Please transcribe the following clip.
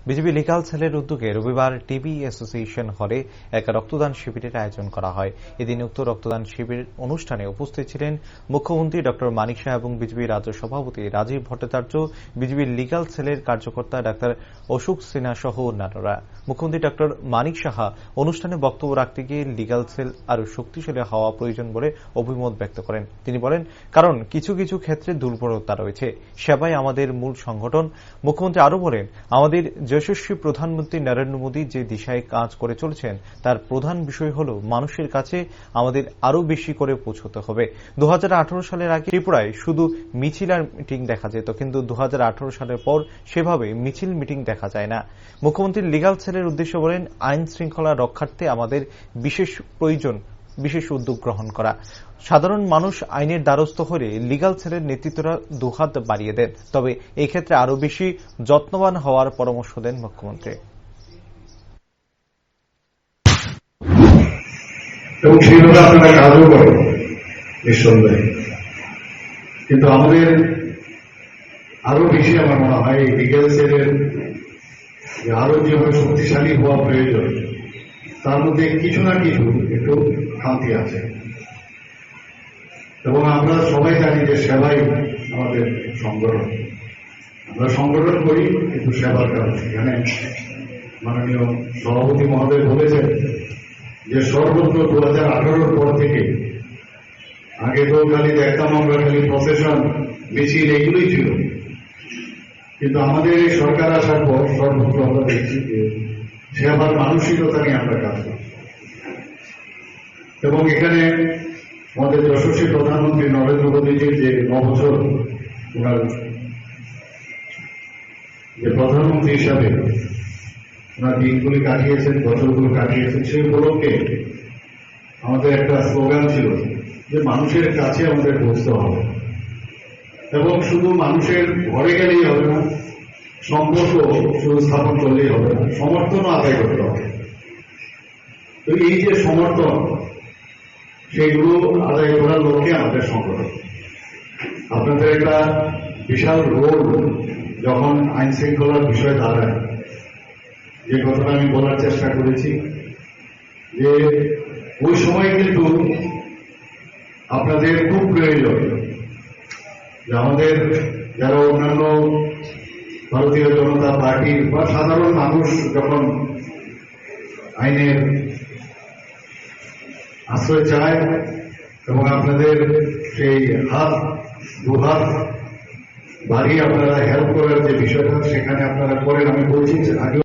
BJP legal সেলের উদ্যোগে রবিবার টিবি অ্যাসোসিয়েশন হলে এক রক্তদান শিবিরের আয়োজন করা হয়। এদিন উক্ত রক্তদান শিবির অনুষ্ঠানে উপস্থিত ছিলেন মুখ্যমন্ত্রী ড মানিক শাহ এবং বিজেপি রাজ্য সভাপতি রাজীব ভট্টাচার্য, বিজেপি লিগাল সেলের কার্যকর্তা ড অশোক সিনহা সহ অন্যান্যরা। মুখ্যমন্ত্রী ড মানিক সাহা অনুষ্ঠানে বক্তব্য রাখতে গিয়ে লিগাল সেল আরও শক্তিশালী হওয়া প্রয়োজন বলে অভিমত ব্যক্ত করেন। তিনি বলেন, কারণ কিছু কিছু ক্ষেত্রে দুর্বলতা রয়েছে, সেবাই আমাদের মূল সংগঠন। মুখ্যমন্ত্রী আরও বলেন, আমাদের যশস্বী প্রধানমন্ত্রী নরেন্দ্র মোদী যে দিশায় কাজ করে চলেছেন তার প্রধান বিষয় হল মানুষের কাছে আমাদের আরও বেশি করে পৌঁছতে হবে। 2018 সালের আগে ত্রিপুরায় শুধু মিছিল আর মিটিং দেখা যেত, কিন্তু 2018 সালের পর সেভাবে মিছিল মিটিং দেখা যায় না। মুখ্যমন্ত্রী লিগাল সেলের উদ্দেশ্যে বলেন, আইন শৃঙ্খলা রক্ষার্থে আমাদের বিশেষ উদ্যোগ গ্রহণ করা। সাধারণ মানুষ আইনের দ্বারস্থ হলে লিগাল সেলের নেতৃত্বরা দুহাত বাড়িয়ে দেন, তবে এই ক্ষেত্রে আরও বেশি যত্নবান হওয়ার পরামর্শ দেন মুখ্যমন্ত্রী। এবং সেইভাবে আপনারা কাজও করেন নিঃসন্দেহে, কিন্তু আমাদের আরো বেশি আমার মনে হয় এই লিগাল সেলের আরো যেভাবে শক্তিশালী হওয়া প্রয়োজন তার মধ্যে কিছু না কিছু একটু খামতি আছে। এবং আমরা সবাই জানি যে সেবাই আমাদের সংগঠন, আমরা সংগঠন করি কিন্তু সেবার কারণ। এখানে মাননীয় সভাপতি মহোদয় বলেছেন যে সর্বত্র 2018 পর থেকে, আগে তো খালি দেখতাম আমরা খালি প্রসেশন মিছিল এগুলোই ছিল, কিন্তু আমাদের এই সরকার আসার পর সর্বত্র আমরা দেখছি যে সেবার মানসিকতা নিয়ে আমরা কাজ করি। এবং এখানে আমাদের যশস্বী প্রধানমন্ত্রী নরেন্দ্র মোদীজির যে 9 বছর ওনার যে প্রধানমন্ত্রী হিসাবে ওনার দিনগুলি কাটিয়েছেন, বছরগুলো কাটিয়েছেন, সেই উপলক্ষে আমাদের একটা স্লোগান ছিল যে মানুষের কাছে আমাদের পৌঁছতে হবে। এবং শুধু মানুষের ঘরে গেলেই হবে না, সম্পর্ক শুধু স্থাপন করলেই হবে না, সমর্থনও আদায় করতে হবে। তো এই যে সমর্থন, সেগুলো আদায় করার লক্ষ্যে আমাদের সংগঠন। আপনাদের একটা বিশাল রোল যখন আইন শৃঙ্খলার বিষয় দাঁড়ায়, যে কথাটা আমি বলার চেষ্টা করেছি যে ওই সময় কিন্তু আপনাদের খুব প্রয়োজন যে আমাদের যারা অন্যান্য ভারতীয় জনতা পার্টি বা সাধারণ মানুষ যখন আইনের আশ্রয় চায় এবং আপনাদের সেই দুহাত বাড়িয়ে আপনারা হেল্প করার যে বিষয়টা সেখানে আপনারা করেন। আমি বলছি আগে